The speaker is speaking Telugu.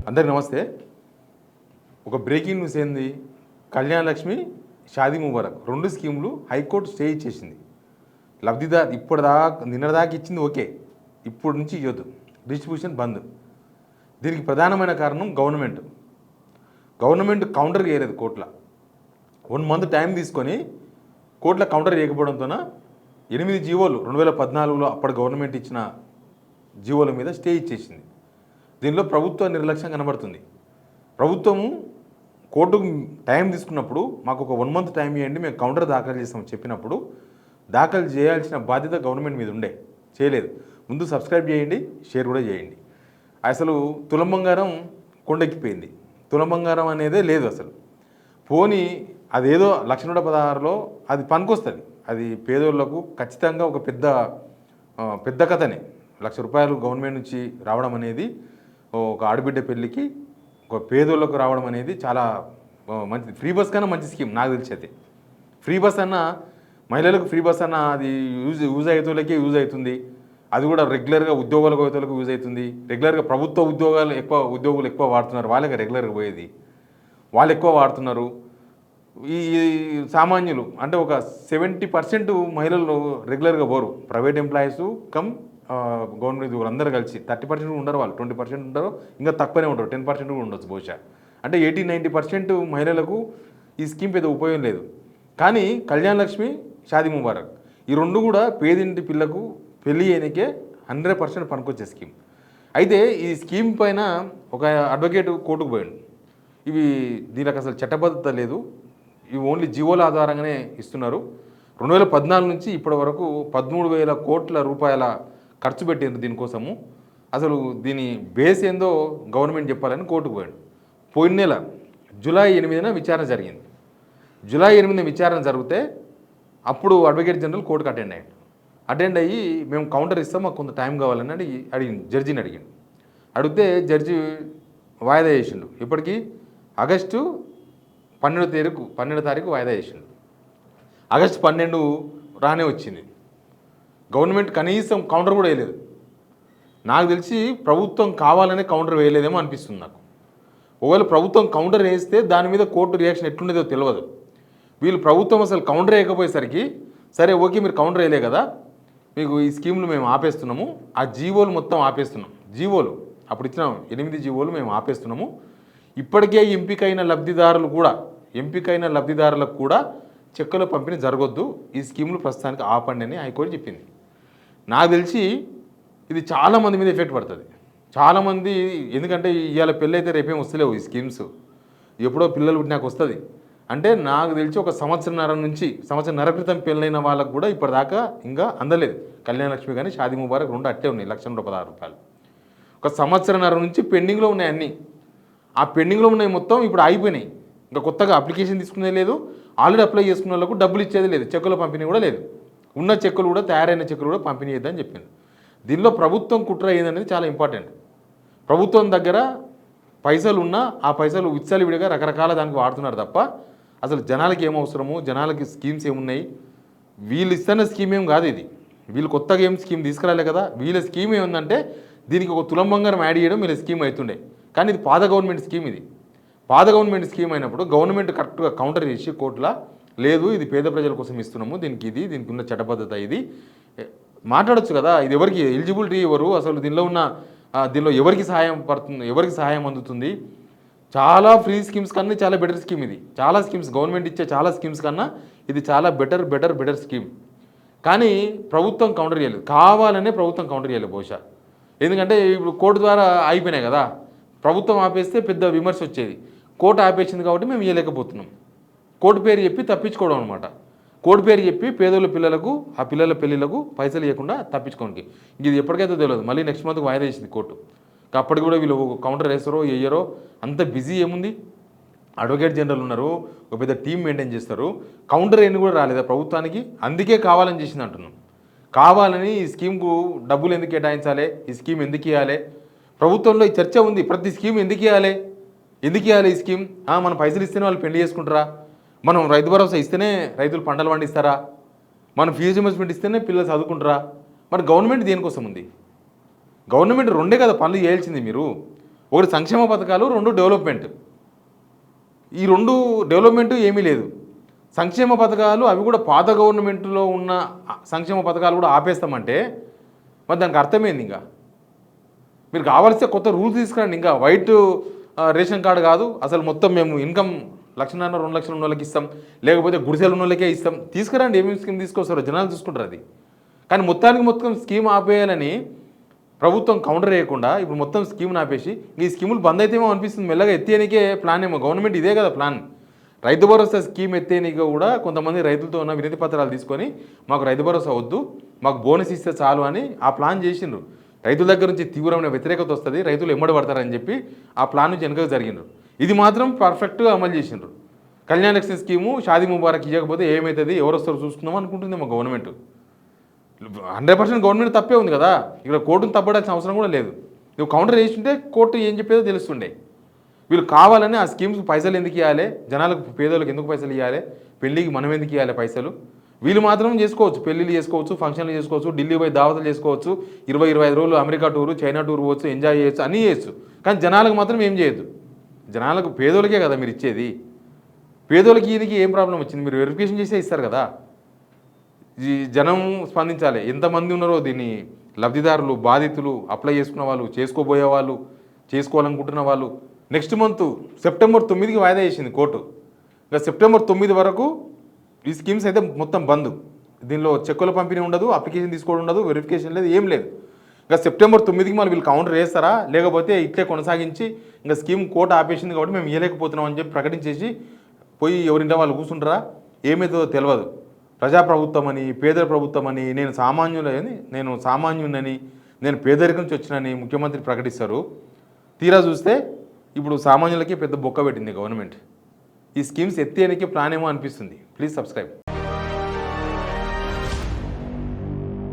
అందరికి నమస్తే. ఒక బ్రేకింగ్ న్యూస్ ఏంది, కళ్యాణ లక్ష్మి, షాదీ ముబారక్ 2 స్కీములు హైకోర్టు స్టే ఇచ్చేసింది. లబ్ధిదారు ఇప్పటిదాకా నిన్నటిదాకా ఇచ్చింది ఓకే, ఇప్పుడు నుంచి ఇవ్వద్దు, డిస్ట్రిబ్యూషన్ బంద్. దీనికి ప్రధానమైన కారణం గవర్నమెంట్ కౌంటర్ చేయలేదు కోర్టులో. 1 మంత్ టైం తీసుకొని కోర్టులో కౌంటర్ చేయకపోవడంతోన 8 జీవోలు 2014లో అప్పటి గవర్నమెంట్ ఇచ్చిన జీవోల మీద స్టే ఇచ్చేసింది. దీనిలో ప్రభుత్వ నిర్లక్ష్యం కనబడుతుంది. ప్రభుత్వము కోర్టుకు టైం తీసుకున్నప్పుడు మాకు ఒక 1 మంత్ టైం ఇవ్వండి, మేము కౌంటర్ దాఖలు చేస్తామని చెప్పినప్పుడు దాఖలు చేయాల్సిన బాధ్యత గవర్నమెంట్ మీద చేయలేదు. ముందు సబ్స్క్రైబ్ చేయండి, షేర్ కూడా చేయండి. అసలు తులం బంగారం కొండెక్కిపోయింది. తులం బంగారం అనేదే లేదు అసలు. పోనీ అదేదో 1,16,000లో అది పనికొస్తుంది. అది పేదోళ్లకు ఖచ్చితంగా ఒక పెద్ద కథనే. ₹1,00,000 గవర్నమెంట్ నుంచి రావడం అనేది, ఒక ఆడబిడ్డ పెళ్ళికి ఒక పేదోళ్ళకు రావడం అనేది చాలా మంచిది. ఫ్రీ బస్ కన్నా మంచి స్కీమ్ నాకు తెలిసి. అయితే ఫ్రీ బస్ అన్న, మహిళలకు ఫ్రీ బస్ అన్న అది యూజ్ అయ్యేతోళ్ళకే యూజ్ అవుతుంది. అది కూడా రెగ్యులర్గా ఉద్యోగాలకు పోయేతోళ్ళకు యూజ్ అవుతుంది. రెగ్యులర్గా ప్రభుత్వ ఉద్యోగులు ఎక్కువ వాడుతున్నారు. వాళ్ళకి రెగ్యులర్గా పోయేది వాళ్ళు ఎక్కువ వాడుతున్నారు. ఈ సామాన్యులు అంటే ఒక 70% మహిళలు రెగ్యులర్గా పోరు. ప్రైవేట్ ఎంప్లాయీస్ కమ్ గవర్నమెంట్ ఉద్యోగులు అందరూ కలిసి 30% ఉండరు, వాళ్ళు 20% ఉంటారు, ఇంకా తక్కువనే ఉంటారు, 10% కూడా ఉండొచ్చు బహుశా. అంటే 80-90% మహిళలకు ఈ స్కీమ్ పెద్ద ఉపయోగం లేదు. కానీ కళ్యాణ లక్ష్మి, షాదీ ముబారక్ ఈ 2 కూడా పేదింటి పిల్లకు పెళ్ళి చేయనికే 100% పనికొచ్చే స్కీమ్. అయితే ఈ స్కీమ్ పైన ఒక అడ్వకేట్ కోర్టుకు పోయాడు. దీనికి అసలు చట్టబద్ధత లేదు, ఇవి ఓన్లీ జీవోల ఆధారంగానే ఇస్తున్నారు. 2014 నుంచి ఇప్పటి వరకు 13,000 కోట్ల రూపాయల ఖర్చు పెట్టారు దీనికోసము. అసలు దీని బేస్ ఏందో గవర్నమెంట్ చెప్పాలని కోర్టుకు పోయాడు. పోయిన నెల జూలై 8న విచారణ జరిగింది. జూలై 8న విచారణ జరిగితే అప్పుడు అడ్వకేట్ జనరల్ కోర్టుకు అటెండ్ అయ్యి మేము కౌంటర్ ఇస్తాం, మాకు కొంత టైం కావాలని అడిగింది. జడ్జిని అడిగితే జడ్జి వాయిదా చేసిండు. ఇప్పటికీ ఆగస్టు 12 తారీఖు వాయిదా చేసిండు. ఆగస్టు 12 రానే వచ్చింది. గవర్నమెంట్ కనీసం కౌంటర్ కూడా వేయలేదు. నాకు తెలిసి ప్రభుత్వం కావాలనే కౌంటర్ వేయలేదేమో అనిపిస్తుంది నాకు. ఒకవేళ ప్రభుత్వం కౌంటర్ వేస్తే దాని మీద కోర్టు రియాక్షన్ ఎట్లుండేదో తెలియదు. వీళ్ళు ప్రభుత్వం అసలు కౌంటర్ వేయకపోయేసరికి సరే ఓకే మీరు కౌంటర్ వేయలే కదా, మీకు ఈ స్కీమ్లు మేము ఆపేస్తున్నాము, ఆ జీవోలు మొత్తం ఆపేస్తున్నాం. జీవోలు అప్పుడు ఇచ్చిన 8 జీవోలు మేము ఆపేస్తున్నాము. ఇప్పటికే ఎంపికైన లబ్ధిదారులకు కూడా చెక్కుల పంపిణీ జరగొద్దు, ఈ స్కీములు ప్రస్తుతానికి ఆపండి అని హైకోర్టు చెప్పింది. నాకు తెలిసి ఇది చాలామంది మీద ఎఫెక్ట్ పడుతుంది. చాలామంది, ఎందుకంటే ఇవాళ పెళ్ళి అయితే రేపేం వస్తలేవు ఈ స్కీమ్స్, ఎప్పుడో పిల్లలు పుట్టినాక వస్తుంది. అంటే నాకు తెలిసి ఒక సంవత్సరన్నర క్రితం పెళ్ళైన వాళ్ళకు కూడా ఇప్పటిదాకా ఇంకా అందలేదు. కళ్యాణ లక్ష్మి కానీ షాదీ ముబారక్ 2 అట్టే ఉన్నాయి, ₹1,16,000. ఒక సంవత్సరన్నర నుంచి పెండింగ్లో ఉన్నాయి అన్నీ. ఆ పెండింగ్లో ఉన్నాయి మొత్తం ఇప్పుడు ఆగిపోయినాయి. ఇంకా కొత్తగా అప్లికేషన్ తీసుకునే లేదు, ఆల్రెడీ అప్లై చేసుకున్న వాళ్ళకు డబ్బులు ఇచ్చేది లేదు, చెక్కుల పంపిణీ కూడా లేదు. ఉన్న చెక్కులు కూడా, తయారైన చెక్కులు కూడా పంపిణీ చేద్దని చెప్పింది. దీనిలో ప్రభుత్వం కుట్ర ఏదనేది చాలా ఇంపార్టెంట్. ప్రభుత్వం దగ్గర పైసలు ఉన్నా ఆ పైసలు విచ్చలవిడిగా రకరకాల దానికి వాడుతున్నారు తప్ప అసలు జనాలకి ఏం అవసరము, జనాలకి స్కీమ్స్ ఏమున్నాయి, వీళ్ళు ఇస్తున్న స్కీమ్ ఏం కాదు ఇది. వీళ్ళు కొత్తగా ఏం స్కీమ్ తీసుకురాలే కదా. వీళ్ళ స్కీమ్ ఏముందంటే దీనికి ఒక తులం బంగారం యాడ్ చేయడం వీళ్ళ స్కీమ్ అవుతుండే. కానీ ఇది పాత గవర్నమెంట్ స్కీమ్. పాత గవర్నమెంట్ స్కీమ్ అయినప్పుడు గవర్నమెంట్ కరెక్ట్గా కౌంటర్ చేసి కోర్టులో లేదు, ఇది పేద ప్రజల కోసం ఇస్తున్నాము, దీనికి ఉన్న చట్టబద్ధత ఇది మాట్లాడొచ్చు కదా. ఇది ఎవరికి ఎలిజిబిలిటీ ఎవరు, అసలు దీనిలో ఎవరికి సహాయం అందుతుంది. చాలా ఫ్రీ స్కీమ్స్ కన్నా చాలా బెటర్ స్కీమ్ ఇది. చాలా స్కీమ్స్ గవర్నమెంట్ ఇచ్చే చాలా స్కీమ్స్ కన్నా ఇది చాలా బెటర్ స్కీమ్. కానీ ప్రభుత్వం కౌంటర్ చేయలేదు, కావాలనే ప్రభుత్వం కౌంటర్ చేయలేదు బహుశా. ఎందుకంటే ఇప్పుడు కోర్టు ద్వారా అయిపోయినాయి కదా. ప్రభుత్వం ఆపేస్తే పెద్ద విమర్శ వచ్చేది. కోర్టు ఆపేసింది కాబట్టి మేము ఇవ్వలేకపోతున్నాం. కోర్టు పేరు చెప్పి తప్పించుకోవడం అనమాట. కోర్టు పేరు చెప్పి పేదోళ్ళ పిల్లలకు, ఆ పిల్లల పెళ్ళిళ్ళకు పైసలు ఇవ్వకుండా తప్పించుకోవడానికి. ఇది ఎప్పటికైతే తెలియదు. మళ్ళీ నెక్స్ట్ మంత్కి వాయిదా వేసింది కోర్టు. అప్పటికి కూడా వీళ్ళు కౌంటర్ వేస్తారో వేయరో, అంత బిజీ ఏముంది. అడ్వకేట్ జనరల్ ఉన్నారు, ఒక పెద్ద టీం మెయింటైన్ చేస్తారు. కౌంటర్ ఏమి కూడా రాలేదా ప్రభుత్వానికి, అందుకే కావాలని చేసింది అంటున్నాం. కావాలని ఈ స్కీమ్కు డబ్బులు ఎందుకు కేటాయించాలి, ఈ స్కీమ్ ఎందుకు ఇవ్వాలి, ప్రభుత్వంలో ఈ చర్చ ఉంది. ప్రతి స్కీమ్ ఎందుకు ఇవ్వాలి ఈ స్కీమ్, మనం పైసలు ఇస్తేనే వాళ్ళు పెళ్లి చేసుకుంటారా, మనం రైతు భరోసా ఇస్తేనే రైతులు పంటలు పండిస్తారా, మనం ఫీజు రియంబర్స్మెంట్ ఇస్తేనే పిల్లలు చదువుకుంటారా. మరి గవర్నమెంట్ దేనికోసం ఉంది? గవర్నమెంట్ రెండే కదా పనులు చేయాల్సింది. మీరు ఒకటి సంక్షేమ పథకాలు, రెండు డెవలప్మెంట్. ఈ రెండు డెవలప్మెంట్ ఏమీ లేదు. సంక్షేమ పథకాలు అవి కూడా పాత గవర్నమెంట్లో ఉన్న సంక్షేమ పథకాలు కూడా ఆపేస్తామంటే మరి దానికి అర్థమైంది. ఇంకా మీరు కావాల్సిన కొత్త రూల్స్ తీసుకురండి. ఇంకా వైట్ రేషన్ కార్డు కాదు, అసలు మొత్తం మేము ఇన్కమ్ 1,00,000 2 లక్షలు ఉన్న వాళ్ళకి ఇస్తాం, లేకపోతే గుడిసెలు ఉన్న వాళ్ళకే ఇస్తాం. తీసుకురండి, ఏమేమి స్కీమ్ తీసుకొస్తారో జనాలు చూసుకుంటారు అది. కానీ మొత్తం స్కీమ్ ఆపేయాలని ప్రభుత్వం కౌంటర్ వేయకుండా ఇప్పుడు మొత్తం స్కీమ్ని ఆపేసి ఈ స్కీములు బంద్ అయితేమో అనిపిస్తుంది. మెల్లగా ఎత్తేనికే ప్లాన్ ఏమో గవర్నమెంట్ ఇదే కదా ప్లాన్. రైతు భరోసా స్కీమ్ ఎత్తేనిక కూడా కొంతమంది రైతులతో ఉన్న వినతి పత్రాలు తీసుకొని మాకు రైతు భరోసా వద్దు, మాకు బోనస్ ఇస్తే చాలు అని ఆ ప్లాన్ చేసిండ్రు. రైతుల దగ్గర నుంచి తీవ్రమైన వ్యతిరేకత వస్తుంది, రైతులు ఎమ్మడి పడతారని చెప్పి ఆ ప్లాన్ నుంచి వెనక జరిగిండ్రు. ఇది మాత్రం పర్ఫెక్ట్గా అమలు చేసిండ్రు. కళ్యాణ లక్ష్మి స్కీము షాదీ ముబారక్ ఇవ్వకపోతే ఏమవుతుంది, ఎవరు వస్తారో చూసుకుందాం అనుకుంటుంది మా గవర్నమెంట్. 100% గవర్నమెంట్ తప్పే ఉంది కదా, ఇక్కడ కోర్టును తప్పడాల్సిన అవసరం కూడా లేదు. నువ్వు కౌంటర్ చేస్తుంటే కోర్టు ఏం చెప్పేదో తెలుస్తుండే. వీళ్ళు కావాలని ఆ స్కీమ్స్కి పైసలు ఎందుకు ఇవ్వాలి, జనాలకు పేదోళ్ళకి ఎందుకు పైసలు ఇవ్వాలి, పెళ్ళికి మనం ఎందుకు ఇవ్వాలి పైసలు. వీళ్ళు మాత్రం చేసుకోవచ్చు, పెళ్ళిళ్ళు చేసుకోవచ్చు, ఫంక్షన్లు చేసుకోవచ్చు, ఢిల్లీ పోయి దావతలు చేసుకోవచ్చు, 20-25 రోజులు అమెరికా టూరు, చైనా టూర్ పోవచ్చు, ఎంజాయ్ చేయొచ్చు, అన్నీ చేయొచ్చు. కానీ జనాలకు మాత్రం ఏం చేయొద్దు. జనాలకు పేదోళ్ళకే కదా మీరు ఇచ్చేది. పేదోళ్ళకి ఈయనకి ఏం ప్రాబ్లం వచ్చింది, మీరు వెరిఫికేషన్ చేసే ఇస్తారు కదా. ఈ జనం స్పందించాలి. ఎంతమంది ఉన్నారో దీన్ని లబ్ధిదారులు, బాధితులు, అప్లై చేసుకున్న వాళ్ళు, చేసుకోబోయే వాళ్ళు, చేసుకోవాలనుకుంటున్న వాళ్ళు. నెక్స్ట్ మంత్ సెప్టెంబర్ 9కి వాయిదా చేసింది కోర్టు. ఇంకా సెప్టెంబర్ 9 వరకు ఈ స్కీమ్స్ అయితే మొత్తం బంద్. దీనిలో చెక్కుల పంపిణీ ఉండదు, అప్లికేషన్ తీసుకోవడం ఉండదు, వెరిఫికేషన్ లేదు, ఏం లేదు. ఇంకా సెప్టెంబర్ 9కి మళ్ళీ వీళ్ళు కౌంటర్ వేస్తారా, లేకపోతే ఇట్లే కొనసాగించి ఇంకా స్కీమ్ కోర్టు ఆపేసింది కాబట్టి మేము ఇవ్వలేకపోతున్నాం అని చెప్పి ప్రకటించేసి పోయి ఎవరింటే వాళ్ళు కూర్చుంటారా, ఏమవుతుందో తెలియదు. ప్రజాప్రభుత్వం అని, పేదల ప్రభుత్వం అని, నేను సామాన్యునని, నేను పేదరికం నుంచి వచ్చినని ముఖ్యమంత్రి ప్రకటిస్తారు. తీరా చూస్తే ఇప్పుడు సామాన్యులకి పెద్ద బొక్క పెట్టింది గవర్నమెంట్. ఈ స్కీమ్స్ ఎత్తేయడానికి ప్లాన్ ఏమో అనిపిస్తుంది. Please subscribe.